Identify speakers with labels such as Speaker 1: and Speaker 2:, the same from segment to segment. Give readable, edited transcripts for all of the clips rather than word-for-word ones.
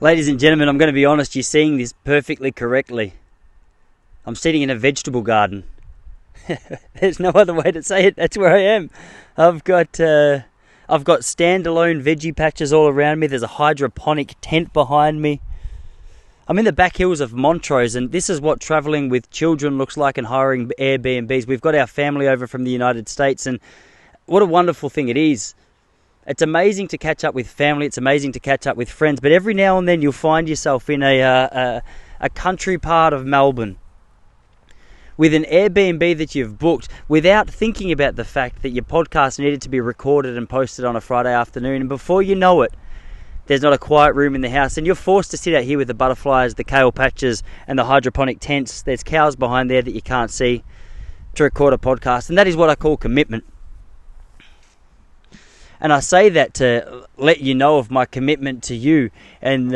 Speaker 1: Ladies and gentlemen, I'm going to be honest, you're seeing this perfectly correctly. I'm sitting in a vegetable garden. There's no other way to say it. That's where I am. I've got standalone veggie patches all around me. There's a hydroponic tent behind me. I'm in the back hills of Montrose, and this is what travelling with children looks like and hiring Airbnbs. We've got our family over from the United States, and what a wonderful thing it is. It's amazing to catch up with family. It's amazing to catch up with friends. But every now and then you'll find yourself in a country part of Melbourne with an Airbnb that you've booked without thinking about the fact that your podcast needed to be recorded and posted on a Friday afternoon. And before you know it, there's not a quiet room in the house. And you're forced to sit out here with the butterflies, the kale patches, and the hydroponic tents. There's cows behind there that you can't see to record a podcast. And that is what I call commitment. And I say that to let you know of my commitment to you. And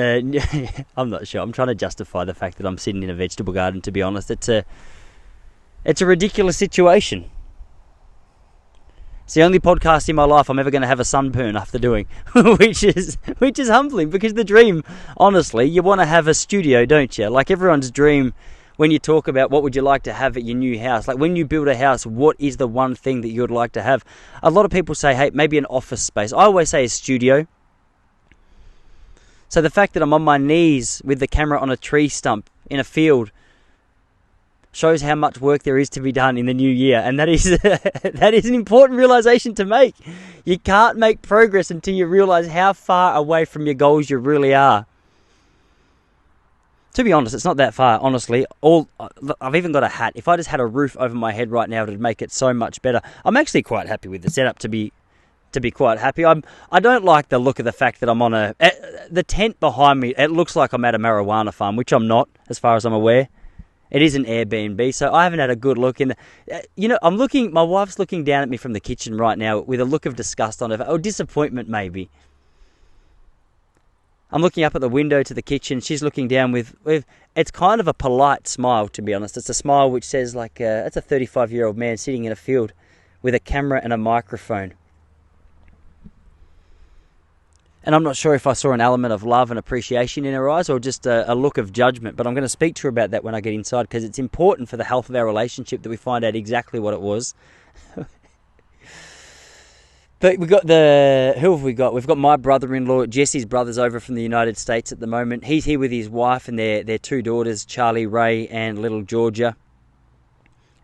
Speaker 1: I'm not sure. I'm trying to justify the fact that I'm sitting in a vegetable garden, to be honest. It's a ridiculous situation. It's the only podcast in my life I'm ever going to have a sunburn after doing, which is humbling, because the dream, honestly, you want to have a studio, don't you? Like everyone's dream when you talk about what would you like to have at your new house. Like when you build a house, what is the one thing that you would like to have? A lot of people say, hey, maybe an office space. I always say a studio. So the fact that I'm on my knees with the camera on a tree stump in a field shows how much work there is to be done in the new year. And that is an important realization to make. You can't make progress until you realize how far away from your goals you really are. To be honest, it's not that far, honestly. I've even got a hat. If I just had a roof over my head right now, it would make it so much better. I'm actually quite happy with the setup, to be quite happy. I don't like the look of the fact that I'm on the tent behind me. It looks like I'm at a marijuana farm, which I'm not, as far as I'm aware. It is an Airbnb, so I haven't had a good look in I'm looking. My wife's looking down at me from the kitchen right now with a look of disgust on her, or disappointment maybe. I'm looking up at the window to the kitchen. She's looking down with it's kind of a polite smile, to be honest. It's a smile which says like, it's a 35-year-old man sitting in a field with a camera and a microphone. And I'm not sure if I saw an element of love and appreciation in her eyes or just a look of judgment. But I'm going to speak to her about that when I get inside, because it's important for the health of our relationship that we find out exactly what it was. But who have we got? We've got my brother-in-law, Jesse's brother's over from the United States at the moment. He's here with his wife and their two daughters, Charlie, Ray, and little Georgia.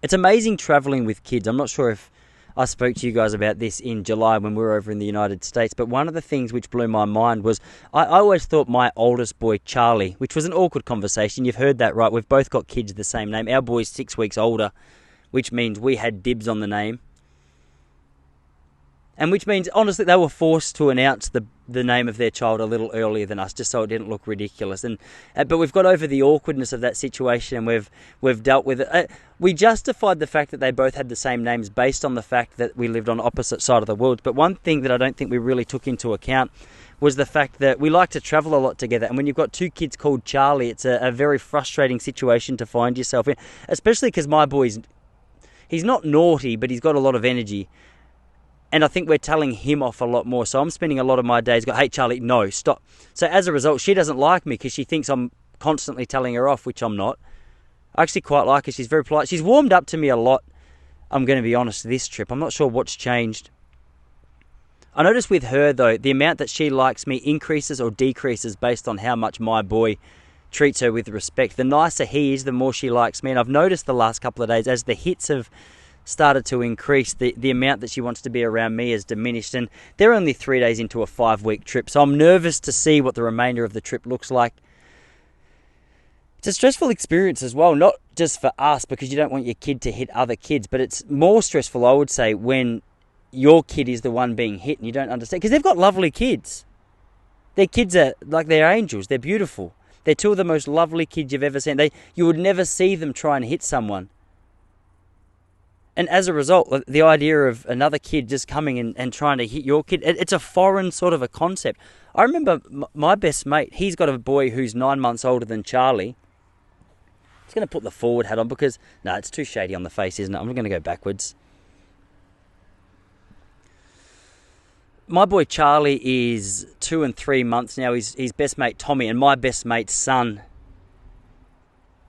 Speaker 1: It's amazing traveling with kids. I'm not sure if I spoke to you guys about this in July when we were over in the United States, but one of the things which blew my mind was I always thought my oldest boy, Charlie, which was an awkward conversation. You've heard that, right? We've both got kids the same name. Our boy's 6 weeks older, which means we had dibs on the name. And which means, honestly, they were forced to announce the name of their child a little earlier than us, just so it didn't look ridiculous. But we've got over the awkwardness of that situation, and we've dealt with it. We justified the fact that they both had the same names based on the fact that we lived on opposite side of the world. But one thing that I don't think we really took into account was the fact that we like to travel a lot together. And when you've got two kids called Charlie, it's a very frustrating situation to find yourself in, especially because my boy's, he's not naughty, but he's got a lot of energy. And I think we're telling him off a lot more. So I'm spending a lot of my days going, hey, Charlie, no, stop. So as a result, she doesn't like me because she thinks I'm constantly telling her off, which I'm not. I actually quite like her. She's very polite. She's warmed up to me a lot, I'm going to be honest, this trip. I'm not sure what's changed. I noticed with her, though, the amount that she likes me increases or decreases based on how much my boy treats her with respect. The nicer he is, the more she likes me. And I've noticed the last couple of days, as the hits have started to increase, the amount that she wants to be around me has diminished, and they're only 3 days into a 5-week trip, so I'm nervous to see what the remainder of the trip looks like. It's a stressful experience as well, not just for us, because you don't want your kid to hit other kids, but it's more stressful, I would say, when your kid is the one being hit and you don't understand, because they've got lovely kids. Their kids are like, they're angels, they're beautiful. They're two of the most lovely kids you've ever seen. You would never see them try and hit someone. And as a result, the idea of another kid just coming and trying to hit your kid, it's a foreign sort of a concept. I remember my best mate, he's got a boy who's 9 months older than Charlie. I'm just going to put the forward hat on because, no, it's too shady on the face, isn't it? I'm going to go backwards. my boy Charlie is 2 and 3 months now. His best mate Tommy and my best mate's son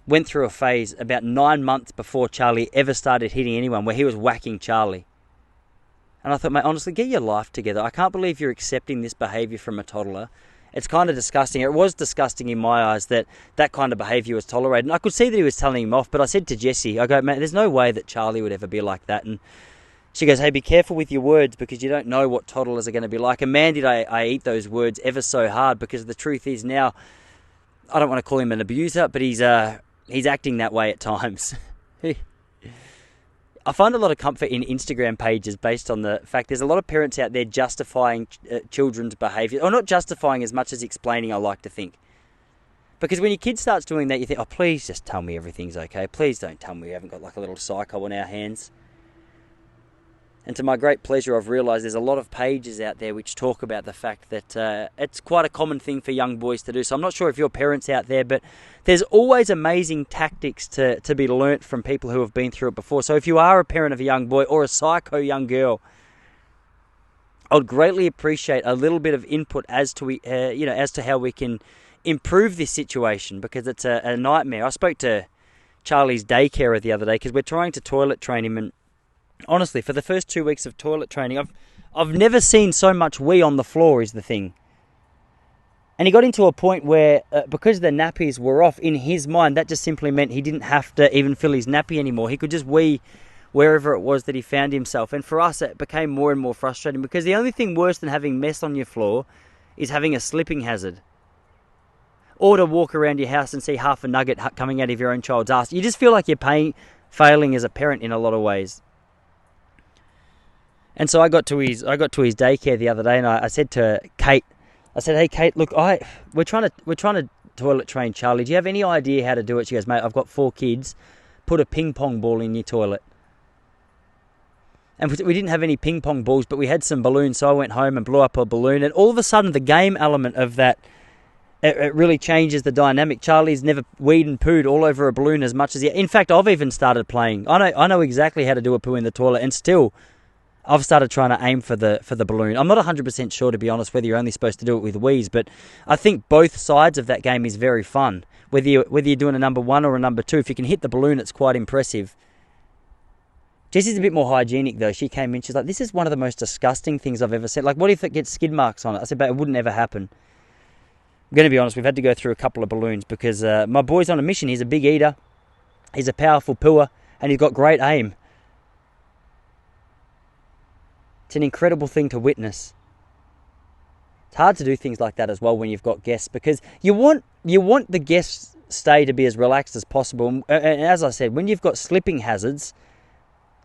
Speaker 1: went through a phase about 9 months before Charlie ever started hitting anyone where he was whacking Charlie. And I thought, mate, honestly, get your life together. I can't believe you're accepting this behaviour from a toddler. It's kind of disgusting. It was disgusting in my eyes that kind of behaviour was tolerated. And I could see that he was telling him off, but I said to Jessie, I go, mate, there's no way that Charlie would ever be like that. And she goes, hey, be careful with your words because you don't know what toddlers are going to be like. And man, did I eat those words ever so hard, because the truth is now, I don't want to call him an abuser, but he's acting that way at times. I find a lot of comfort in Instagram pages based on the fact there's a lot of parents out there justifying children's behaviour, or not justifying as much as explaining, I like to think. Because when your kid starts doing that, you think, oh, please just tell me everything's okay. Please don't tell me we haven't got like a little psycho on our hands. And to my great pleasure, I've realised there's a lot of pages out there which talk about the fact that it's quite a common thing for young boys to do. So I'm not sure if you're parents out there, but there's always amazing tactics to be learnt from people who have been through it before. So if you are a parent of a young boy or a psycho young girl, I would greatly appreciate a little bit of input as to how we can improve this situation, because it's a nightmare. I spoke to Charlie's daycarer the other day because we're trying to toilet train him, and honestly, for the first 2 weeks of toilet training, I've never seen so much wee on the floor is the thing. And he got into a point where, because the nappies were off, in his mind, that just simply meant he didn't have to even fill his nappy anymore. He could just wee wherever it was that he found himself. And for us, it became more and more frustrating, because the only thing worse than having mess on your floor is having a slipping hazard. Or to walk around your house and see half a nugget coming out of your own child's ass. You just feel like you're failing as a parent in a lot of ways. And so I got to his daycare the other day, and I said to Kate, I said, hey Kate, look, we're trying to toilet train Charlie. Do you have any idea how to do it? She goes, mate, I've got 4 kids. Put a ping pong ball in your toilet. And we didn't have any ping pong balls, but we had some balloons. So I went home and blew up a balloon, and all of a sudden the game element of that, it really changes the dynamic. Charlie's never weed and pooed all over a balloon as much as he. In fact, I've even started playing. I know exactly how to do a poo in the toilet, and still, I've started trying to aim for the balloon. I'm not 100% sure, to be honest, whether you're only supposed to do it with wheeze, but I think both sides of that game is very fun. Whether you're doing a number 1 or a number 2, if you can hit the balloon, it's quite impressive. Jessie's a bit more hygienic, though. She came in, she's like, this is one of the most disgusting things I've ever seen. Like, what if it gets skid marks on it? I said, but it wouldn't ever happen. I'm going to be honest, we've had to go through a couple of balloons because my boy's on a mission. He's a big eater, he's a powerful pooer, and he's got great aim. It's an incredible thing to witness. It's hard to do things like that as well when you've got guests, because you want the guests' stay to be as relaxed as possible. And as I said, when you've got slipping hazards,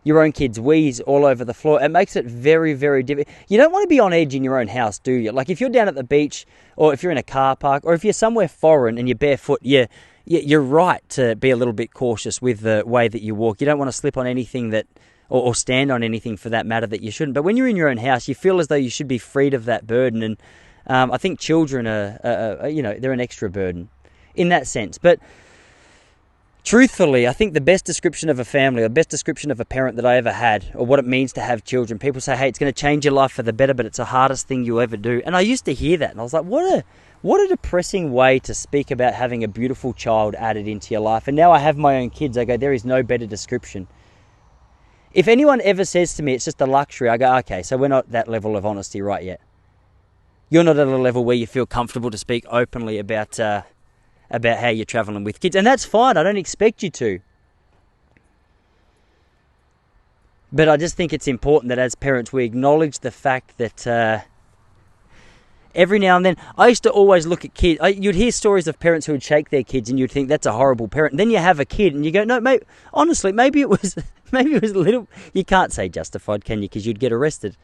Speaker 1: your own kids wheeze all over the floor, it makes it very, very difficult. You don't want to be on edge in your own house, do you? Like if you're down at the beach, or if you're in a car park, or if you're somewhere foreign and you're barefoot, you're right to be a little bit cautious with the way that you walk. You don't want to slip on anything that, or stand on anything for that matter that you shouldn't. But when you're in your own house, you feel as though you should be freed of that burden. And I think children are they're an extra burden in that sense. But truthfully, I think the best description of a family, or the best description of a parent that I ever had, or what it means to have children, people say, hey, it's going to change your life for the better, but it's the hardest thing you'll ever do. And I used to hear that, and I was like, what a depressing way to speak about having a beautiful child added into your life. And now I have my own kids, I go, there is no better description. If anyone ever says to me it's just a luxury, I go, okay, so we're not at that level of honesty right yet. You're not at a level where you feel comfortable to speak openly about how you're travelling with kids. And that's fine, I don't expect you to. But I just think it's important that as parents we acknowledge the fact that every now and then, I used to always look at kids. You'd hear stories of parents who would shake their kids and you'd think that's a horrible parent. And then you have a kid and you go, no, mate, honestly, maybe it was a little, you can't say justified, can you? Because you'd get arrested.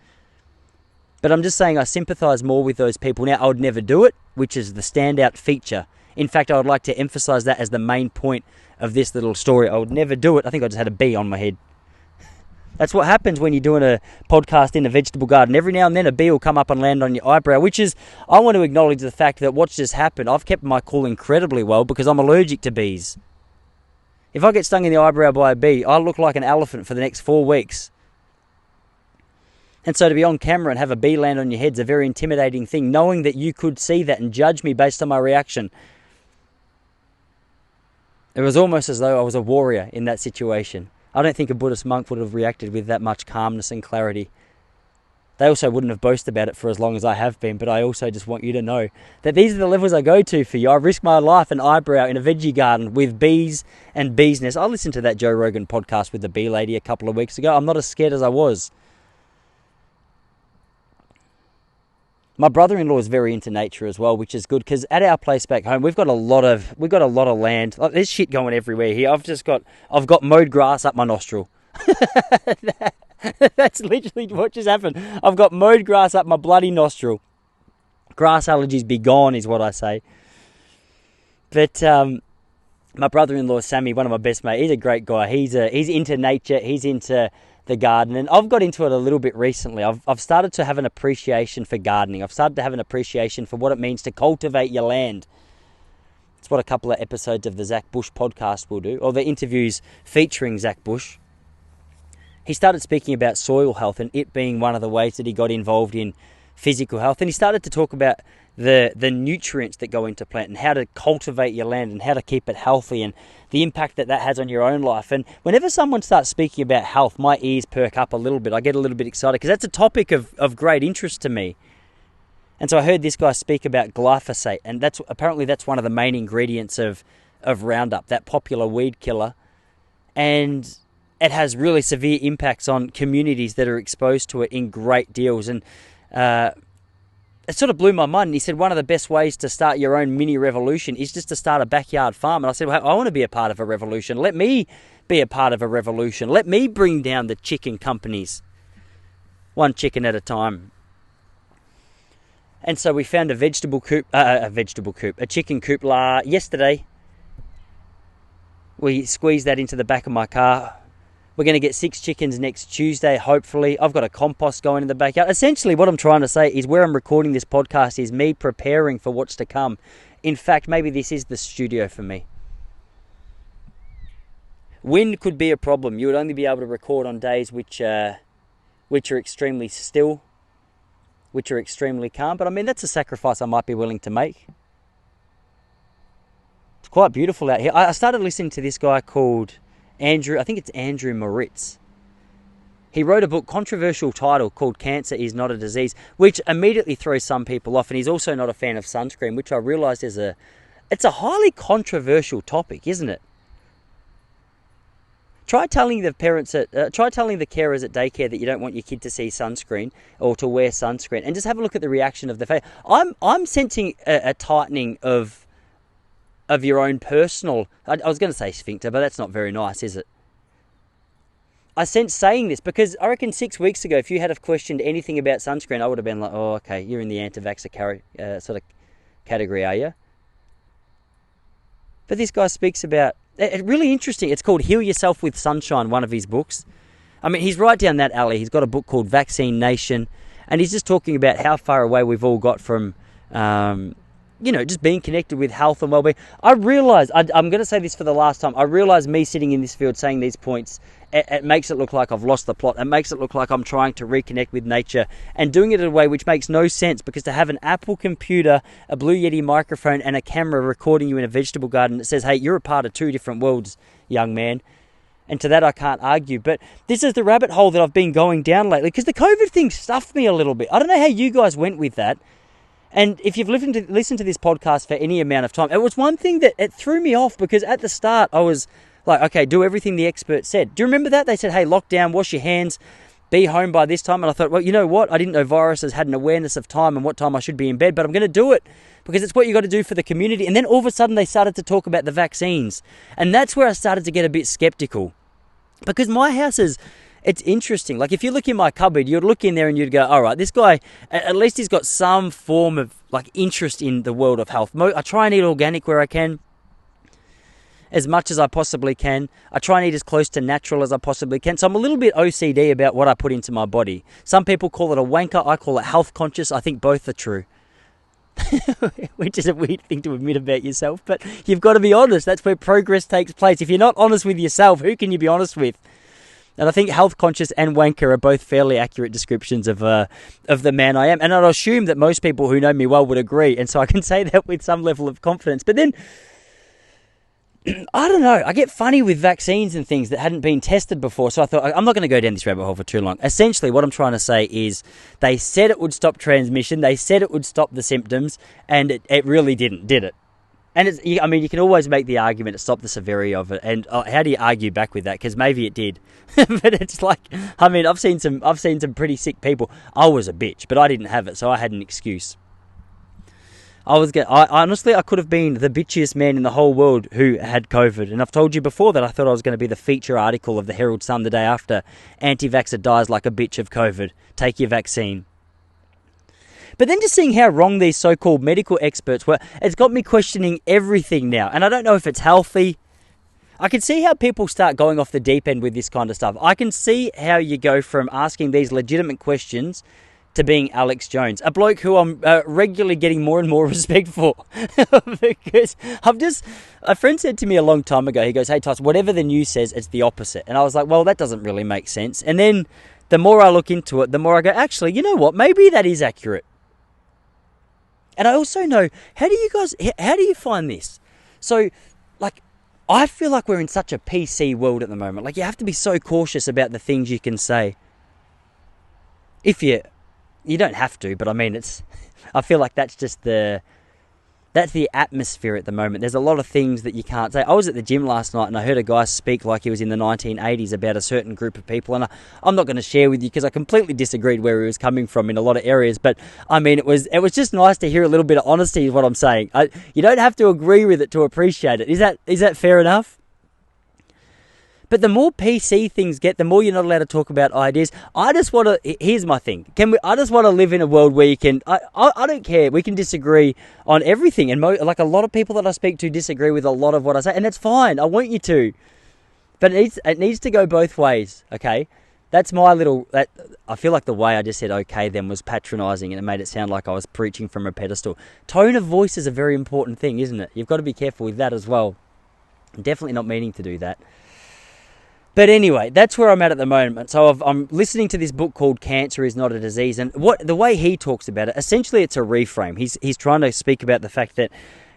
Speaker 1: But I'm just saying I sympathise more with those people. Now, I would never do it, which is the standout feature. In fact, I would like to emphasise that as the main point of this little story. I would never do it. I think I just had a bee on my head. That's what happens when you're doing a podcast in a vegetable garden. Every now and then a bee will come up and land on your eyebrow, which is, I want to acknowledge the fact that what's just happened, I've kept my cool incredibly well because I'm allergic to bees. If I get stung in the eyebrow by a bee, I look like an elephant for the next 4 weeks. And so to be on camera and have a bee land on your head is a very intimidating thing, knowing that you could see that and judge me based on my reaction. It was almost as though I was a warrior in that situation. I don't think a Buddhist monk would have reacted with that much calmness and clarity. They also wouldn't have boasted about it for as long as I have been, but I also just want you to know that these are the levels I go to for you. I risk my life and eyebrow in a veggie garden with bees and bees' nests. I listened to that Joe Rogan podcast with the bee lady a couple of weeks ago. I'm not as scared as I was. My brother-in-law is very into nature as well, which is good, because at our place back home, we've got a lot of land. Like, there's shit going everywhere here. I've got mowed grass up my nostril. That's literally what just happened. I've got mowed grass up my bloody nostril. Grass allergies be gone is what I say. But my brother-in-law, Sammy, one of my best mates, he's a great guy. He's into nature. He's into the garden. And I've got into it a little bit recently. I've started to have an appreciation for gardening. I've started to have an appreciation for what it means to cultivate your land. It's what a couple of episodes of the Zach Bush podcast will do, or the interviews featuring Zach Bush. He started speaking about soil health and it being one of the ways that he got involved in physical health. And he started to talk about the nutrients that go into plant and how to cultivate your land and how to keep it healthy and the impact that has on your own life. And whenever someone starts speaking about health, my ears perk up a little bit. I get a little bit excited because that's a topic of great interest to me. And so I heard this guy speak about glyphosate, and that's one of the main ingredients of Roundup, that popular weed killer. And it has really severe impacts on communities that are exposed to it in great deals. And it sort of blew my mind. And he said one of the best ways to start your own mini revolution is just to start a backyard farm. And I said, well, I want to be a part of a revolution. Let me be a part of a revolution. Let me bring down the chicken companies, one chicken at a time. And so we found a chicken coop yesterday. We squeezed that into the back of my car. We're going to get 6 chickens next Tuesday, hopefully. I've got a compost going in the backyard. Essentially, what I'm trying to say is where I'm recording this podcast is me preparing for what's to come. In fact, maybe this is the studio for me. Wind could be a problem. You would only be able to record on days which are extremely still, which are extremely calm. But I mean, that's a sacrifice I might be willing to make. It's quite beautiful out here. I started listening to this guy called Andrew, I think it's Andrew Moritz. He wrote a book, controversial title, called Cancer is Not a Disease, which immediately throws some people off. And he's also not a fan of sunscreen, which I realised it's a highly controversial topic, isn't it? Try telling the carers at daycare that you don't want your kid to see sunscreen or to wear sunscreen, and just have a look at the reaction of the face. I'm sensing a tightening of your own personal, I was going to say sphincter, but that's not very nice, is it? I sense saying this because I reckon 6 weeks ago, if you had have questioned anything about sunscreen, I would have been like, oh, okay, you're in the anti-vaxxer sort of category, are you? But this guy speaks about, really interesting, it's called Heal Yourself with Sunshine, one of his books. I mean, he's right down that alley. He's got a book called Vaccine Nation, and he's just talking about how far away we've all got from just being connected with health and well-being. I realise, I'm going to say this for the last time, I realise me sitting in this field saying these points, it makes it look like I've lost the plot. It makes it look like I'm trying to reconnect with nature and doing it in a way which makes no sense, because to have an Apple computer, a Blue Yeti microphone and a camera recording you in a vegetable garden that says, hey, you're a part of 2 different worlds, young man. And to that I can't argue. But this is the rabbit hole that I've been going down lately, because the COVID thing stuffed me a little bit. I don't know how you guys went with that. And if you've listened to this podcast for any amount of time, it was one thing that it threw me off, because at the start I was like, okay, do everything the experts said. Do you remember that? They said, hey, lock down, wash your hands, be home by this time. And I thought, well, you know what? I didn't know viruses had an awareness of time and what time I should be in bed, but I'm going to do it because it's what you got to do for the community. And then all of a sudden they started to talk about the vaccines. And that's where I started to get a bit skeptical, because my house it's interesting. Like, if you look in my cupboard, you'd look in there and you'd go, all right, this guy, at least he's got some form of like interest in the world of health. I try and eat organic where I can, as much as I possibly can. I try and eat as close to natural as I possibly can. So I'm a little bit OCD about what I put into my body. Some people call it a wanker. I call it health conscious. I think both are true. Which is a weird thing to admit about yourself, but you've got to be honest. That's where progress takes place. If you're not honest with yourself, who can you be honest with? And I think health conscious and wanker are both fairly accurate descriptions of the man I am. And I'd assume that most people who know me well would agree. And so I can say that with some level of confidence. But then, I don't know, I get funny with vaccines and things that hadn't been tested before. So I thought, I'm not going to go down this rabbit hole for too long. Essentially, what I'm trying to say is they said it would stop transmission. They said it would stop the symptoms. And it really didn't, did it? And you can always make the argument to stop the severity of it. And how do you argue back with that? Because maybe it did. But it's like, I've seen some pretty sick people. I was a bitch, but I didn't have it, so I had an excuse. Honestly, I could have been the bitchiest man in the whole world who had COVID. And I've told you before that I thought I was going to be the feature article of the Herald Sun the day after. Anti-vaxxer dies like a bitch of COVID. Take your vaccine. But then just seeing how wrong these so-called medical experts were, it's got me questioning everything now. And I don't know if it's healthy. I can see how people start going off the deep end with this kind of stuff. I can see how you go from asking these legitimate questions to being Alex Jones, a bloke who I'm regularly getting more and more respect for. Because a friend said to me a long time ago, he goes, "Hey, Toss, whatever the news says, it's the opposite." And I was like, well, that doesn't really make sense. And then the more I look into it, the more I go, actually, you know what? Maybe that is accurate. And I also know, how do you find this? So, like, I feel like we're in such a PC world at the moment. Like, you have to be so cautious about the things you can say. You don't have to, but I mean, I feel like that's the atmosphere at the moment. There's a lot of things that you can't say. I was at the gym last night and I heard a guy speak like he was in the 1980s about a certain group of people. And I'm not going to share with you because I completely disagreed where he was coming from in a lot of areas. But I mean, it was just nice to hear a little bit of honesty is what I'm saying. You don't have to agree with it to appreciate it. Is that fair enough? But the more PC things get, the more you're not allowed to talk about ideas. Here's my thing. I just want to live in a world where you can, I don't care, we can disagree on everything. And like a lot of people that I speak to disagree with a lot of what I say, and that's fine. I want you to. But it needs to go both ways, okay? That's I feel like the way I just said okay then was patronising and it made it sound like I was preaching from a pedestal. Tone of voice is a very important thing, isn't it? You've got to be careful with that as well. I'm definitely not meaning to do that. But anyway, that's where I'm at the moment. So I'm listening to this book called Cancer is Not a Disease. And the way he talks about it, essentially it's a reframe. He's trying to speak about the fact that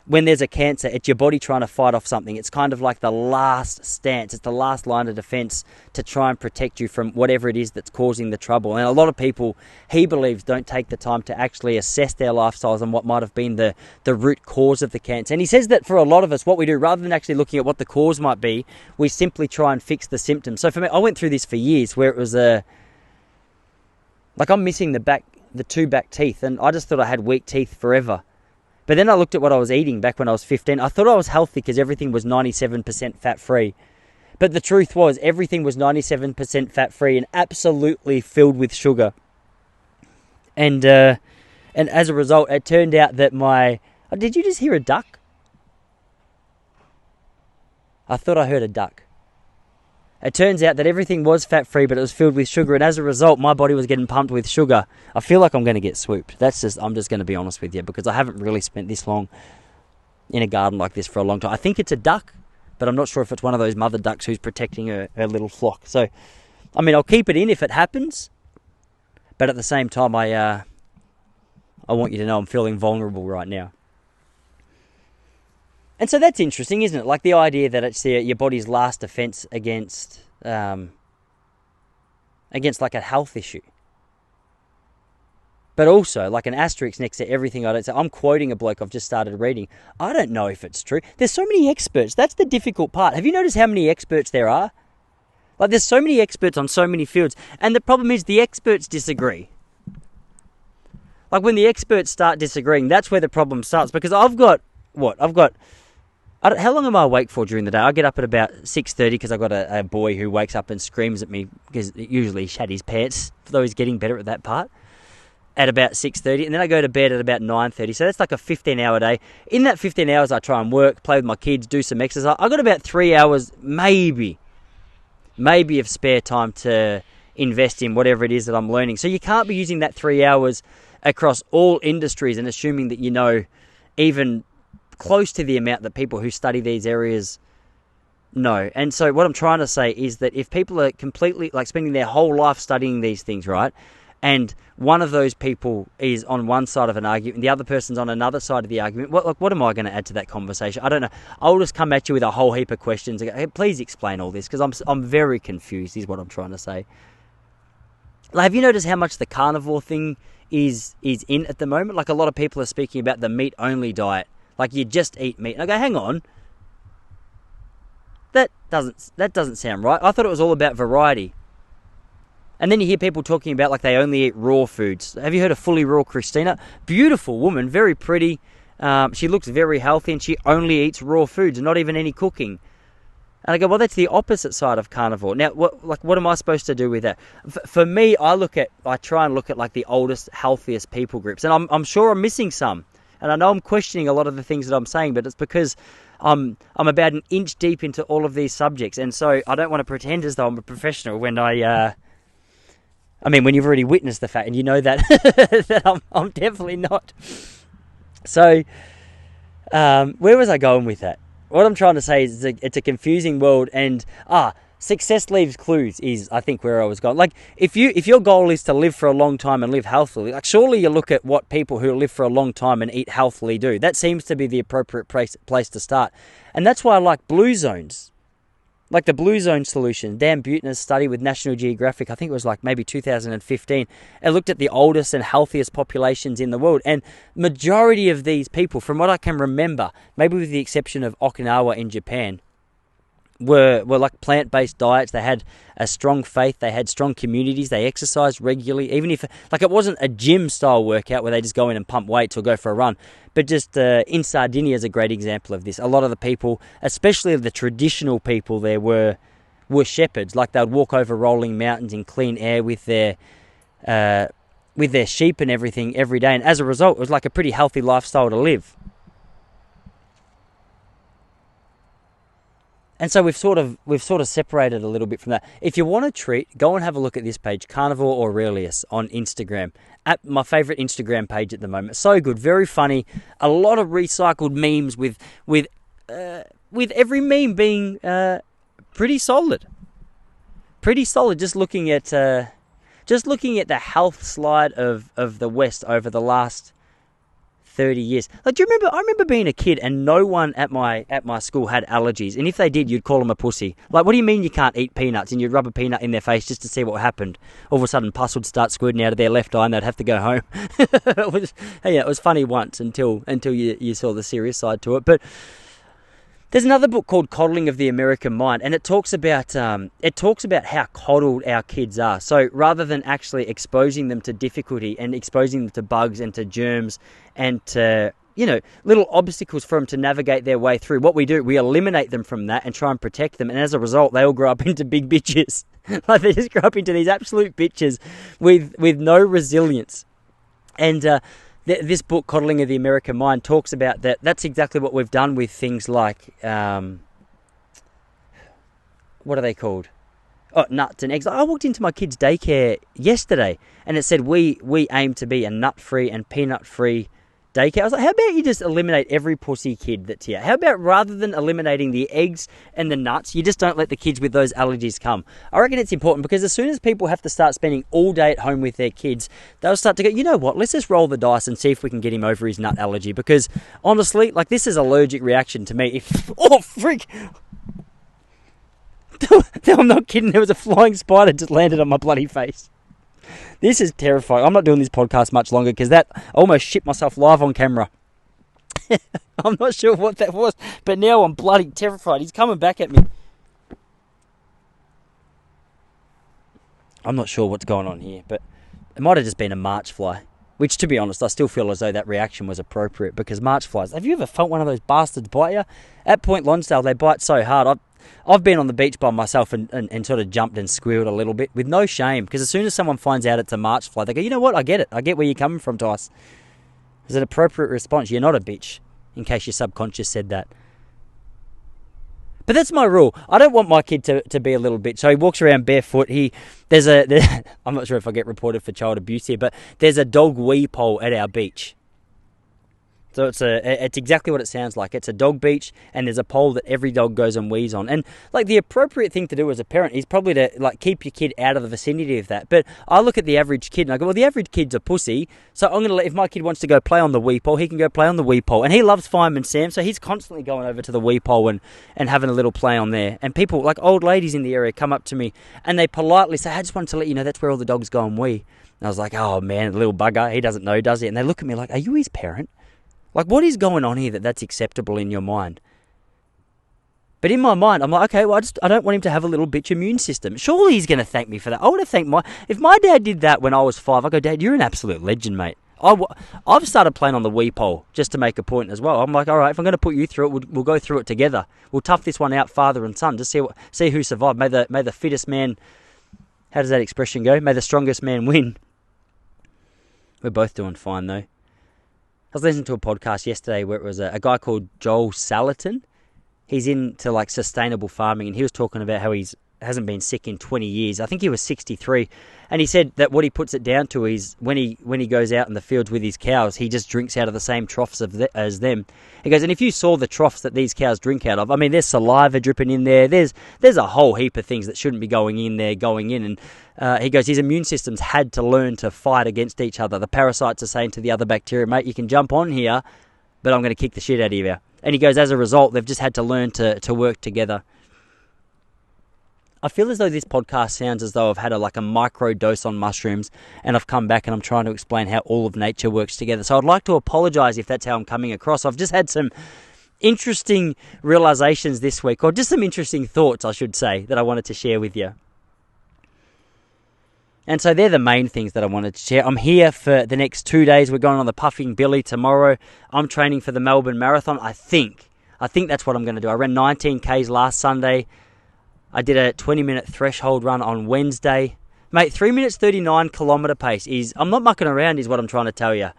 Speaker 1: when there's a cancer, it's your body trying to fight off something. It's kind of like the last stance. It's the last line of defense to try and protect you from whatever it is that's causing the trouble. And a lot of people, he believes, don't take the time to actually assess their lifestyles and what might have been the root cause of the cancer. And he says that for a lot of us, what we do, rather than actually looking at what the cause might be, we simply try and fix the symptoms. So for me, I went through this for years where it was like I'm missing the two back teeth, and I just thought I had weak teeth forever. But then I looked at what I was eating back when I was 15. I thought I was healthy because everything was 97% fat-free. But the truth was everything was 97% fat-free and absolutely filled with sugar. And as a result, it turned out that did you just hear a duck? I thought I heard a duck. It turns out that everything was fat-free, but it was filled with sugar, and as a result, my body was getting pumped with sugar. I feel like I'm going to get swooped. I'm just going to be honest with you, because I haven't really spent this long in a garden like this for a long time. I think it's a duck, but I'm not sure if it's one of those mother ducks who's protecting her little flock. So, I mean, I'll keep it in if it happens, but at the same time, I want you to know I'm feeling vulnerable right now. And so that's interesting, isn't it? Like the idea that it's your body's last defense against like a health issue. But also, like an asterisk next to everything I don't say. I'm quoting a bloke I've just started reading. I don't know if it's true. There's so many experts. That's the difficult part. Have you noticed how many experts there are? Like there's so many experts on so many fields. And the problem is the experts disagree. Like when the experts start disagreeing, that's where the problem starts. Because how long am I awake for during the day? I get up at about 6:30 because I've got a boy who wakes up and screams at me because usually he shat his pants, though he's getting better at that part, at about 6:30. And then I go to bed at about 9:30. So that's like a 15-hour day. In that 15 hours, I try and work, play with my kids, do some exercise. I've got about 3 hours, maybe of spare time to invest in whatever it is that I'm learning. So you can't be using that 3 hours across all industries and assuming that you know even close to the amount that people who study these areas No. And so what I'm trying to say is that if people are completely, like, spending their whole life studying these things, right, and one of those people is on one side of an argument and the other person's on another side of the argument, what am I going to add to that conversation? I don't know. I'll just come at you with a whole heap of questions and go, hey, please explain all this, because I'm very confused is what I'm trying to say. Like, have you noticed how much the carnivore thing is in at the moment? Like, a lot of people are speaking about the meat-only diet. Like, you just eat meat. And I go, hang on. That doesn't sound right. I thought it was all about variety. And then you hear people talking about, like, they only eat raw foods. Have you heard of Fully Raw Christina? Beautiful woman, very pretty. She looks very healthy, and she only eats raw foods, not even any cooking. And I go, well, that's the opposite side of carnivore. Now, what am I supposed to do with that? For me, I try and look at, like, the oldest, healthiest people groups, and I'm sure I'm missing some. And I know I'm questioning a lot of the things that I'm saying, but it's because I'm about an inch deep into all of these subjects, and so I don't want to pretend as though I'm a professional when when you've already witnessed the fact, and you know that that I'm definitely not. So, where was I going with that? What I'm trying to say is it's a confusing world, and success leaves clues is, I think, where I was going. Like, if your goal is to live for a long time and live healthily, like, surely you look at what people who live for a long time and eat healthily do. That seems to be the appropriate place to start. And that's why I like blue zones. Like the Blue Zone Solution, Dan Buettner's study with National Geographic, I think it was like maybe 2015, it looked at the oldest and healthiest populations in the world. And majority of these people, from what I can remember, maybe with the exception of Okinawa in Japan, were like plant-based diets. They had a strong faith, they had strong communities, they exercised regularly, even if, like, it wasn't a gym-style workout where they just go in and pump weights or go for a run, but just in Sardinia is a great example of this. A lot of the people, especially the traditional people there, were shepherds. Like, they'd walk over rolling mountains in clean air with their sheep and everything every day, and as a result, it was like a pretty healthy lifestyle to live. And so we've sort of separated a little bit from that. If you want a treat, go and have a look at this page, Carnivore Aurelius on Instagram. At my favourite Instagram page at the moment. So good, very funny. A lot of recycled memes with every meme being pretty solid. Pretty solid. Just looking at the health slide of the West over the last 30 years. Like, do you remember? I remember being a kid and no one at my school had allergies, and if they did, you'd call them a pussy. Like, what do you mean you can't eat peanuts? And you'd rub a peanut in their face just to see what happened. All of a sudden, pus would start squirting out of their left eye, and they'd have to go home. It was funny once until you saw the serious side to it. But there's another book called Coddling of the American Mind, and it talks about how coddled our kids are. So rather than actually exposing them to difficulty and exposing them to bugs and to germs and to, little obstacles for them to navigate their way through, what we do, we eliminate them from that and try and protect them. And as a result, they all grow up into big bitches. Like, they just grow up into these absolute bitches with no resilience. And this book, Coddling of the American Mind, talks about that. That's exactly what we've done with things like, what are they called? Oh, nuts and eggs. I walked into my kids' daycare yesterday, and it said, we aim to be a nut-free and peanut-free daycare. I was like, how about you just eliminate every pussy kid that's here? How about, rather than eliminating the eggs and the nuts, you just don't let the kids with those allergies come? I reckon it's important, because as soon as people have to start spending all day at home with their kids, they'll start to go, you know what, let's just roll the dice and see if we can get him over his nut allergy. Because honestly, like, this is allergic reaction to me. Oh, freak! No, I'm not kidding. There was a flying spider just landed on my bloody face. This is terrifying. I'm not doing this podcast much longer, because I almost shit myself live on camera. I'm not sure what that was, but now I'm bloody terrified. He's coming back at me. I'm not sure what's going on here, but it might have just been a march fly, which, to be honest, I still feel as though that reaction was appropriate, because march flies, have you ever felt one of those bastards bite you? At Point Lonsdale, they bite so hard. I've been on the beach by myself and sort of jumped and squealed a little bit with no shame, because as soon as someone finds out it's a march fly, they go, you know what, I get it. I get where you're coming from, Tice. It's an appropriate response. You're not a bitch, in case your subconscious said that. But that's my rule. I don't want my kid to be a little bitch. So he walks around barefoot. I'm not sure if I get reported for child abuse here, but there's a dog wee pole at our beach. So it's exactly what it sounds like. It's a dog beach, and there's a pole that every dog goes and wheezes on. And like the appropriate thing to do as a parent is probably to like keep your kid out of the vicinity of that. But I look at the average kid and I go, well, the average kid's a pussy, so I'm gonna let, if my kid wants to go play on the wee pole, he can go play on the wee pole. And he loves Fireman Sam, so he's constantly going over to the wee pole and having a little play on there. And people, like old ladies in the area, come up to me and they politely say, I just wanted to let you know that's where all the dogs go and wee. And I was like, oh man, the little bugger, he doesn't know, does he? And they look at me like, are you his parent? Like, what is going on here that's acceptable in your mind? But in my mind, I'm like, okay, well, I don't want him to have a little bitch immune system. Surely he's going to thank me for that. I would have thanked if my dad did that when I was 5, I go, Dad, you're an absolute legend, mate. I've started playing on the wee pole just to make a point as well. I'm like, all right, if I'm going to put you through it, we'll go through it together. We'll tough this one out, father and son, just see who survived. May the fittest man, how does that expression go? May the strongest man win. We're both doing fine, though. I was listening to a podcast yesterday where it was a guy called Joel Salatin. He's into like sustainable farming, and he was talking about how hasn't been sick in 20 years. I think he was 63, and he said that what he puts it down to is when he goes out in the fields with his cows, he just drinks out of the same troughs as them. He goes, and if you saw the troughs that these cows drink out of, I mean, there's saliva dripping in there. There's a whole heap of things that shouldn't be going in, and he goes, his immune system's had to learn to fight against each other. The parasites are saying to the other bacteria, mate, you can jump on here, but I'm going to kick the shit out of you. And he goes, as a result, they've just had to learn to work together. I feel as though this podcast sounds as though I've had a micro dose on mushrooms, and I've come back and I'm trying to explain how all of nature works together. So I'd like to apologise if that's how I'm coming across. I've just had some interesting realisations this week, or just some interesting thoughts, I should say, that I wanted to share with you. And so they're the main things that I wanted to share. I'm here for the next 2 days. We're going on the Puffing Billy tomorrow. I'm training for the Melbourne Marathon. I think that's what I'm going to do. I ran 19 Ks last Sunday. I did a 20-minute threshold run on Wednesday. Mate, 3 minutes 39 kilometre pace is... I'm not mucking around is what I'm trying to tell you.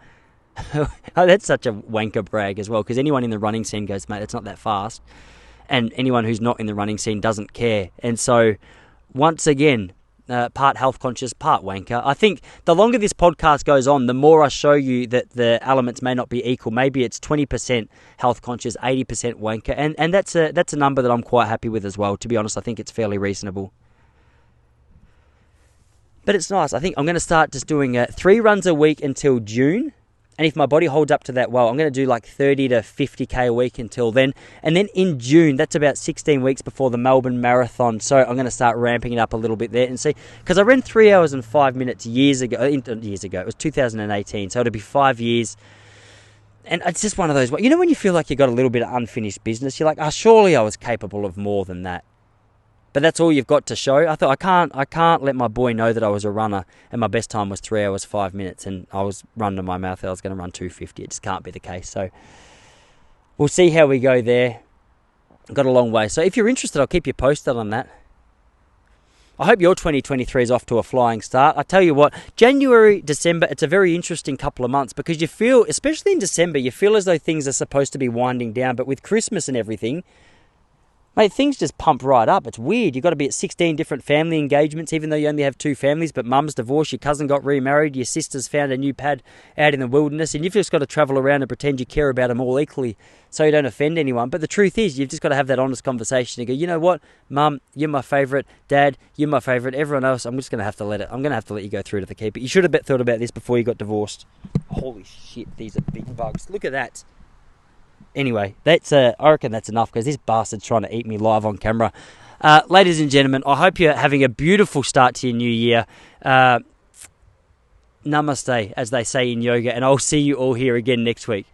Speaker 1: That's such a wanker brag as well, because anyone in the running scene goes, mate, it's not that fast. And anyone who's not in the running scene doesn't care. And so, once again... part health conscious, part wanker. I think the longer this podcast goes on, the more I show you that the elements may not be equal. Maybe it's 20% health conscious, 80% wanker, and that's a number that I'm quite happy with as well. To be honest, I think it's fairly reasonable. But it's nice. I think I'm going to start just doing 3 runs a week until June. And if my body holds up to that well, I'm going to do like 30 to 50k a week until then. And then in June, that's about 16 weeks before the Melbourne Marathon. So I'm going to start ramping it up a little bit there and see. Because I ran 3 hours and 5 minutes years ago. It was 2018. So it'll be 5 years. And it's just one of those, you know, when you feel like you've got a little bit of unfinished business, you're like, surely I was capable of more than that. But that's all you've got to show. I thought I can't let my boy know that I was a runner, and my best time was 3 hours 5 minutes, and I was running to my mouth that I was going to run 2:50. It just can't be the case. So we'll see how we go there. Got a long way. So if you're interested, I'll keep you posted on that. I hope your 2023 is off to a flying start. I tell you what, January, December, it's a very interesting couple of months because you feel, especially in December, you feel as though things are supposed to be winding down, but with Christmas and everything, mate, things just pump right up. It's weird. You've got to be at 16 different family engagements, even though you only have 2 families, but mum's divorced, your cousin got remarried, your sister's found a new pad out in the wilderness, and you've just got to travel around and pretend you care about them all equally so you don't offend anyone. But the truth is, you've just got to have that honest conversation and go, you know what, Mum, you're my favourite. Dad, you're my favourite. Everyone else, I'm just going to have to let you go through to the keeper. You should have thought about this before you got divorced. Holy shit, these are big bugs. Look at that. Anyway, I reckon that's enough because this bastard's trying to eat me live on camera. Ladies and gentlemen, I hope you're having a beautiful start to your new year. Namaste, as they say in yoga, and I'll see you all here again next week.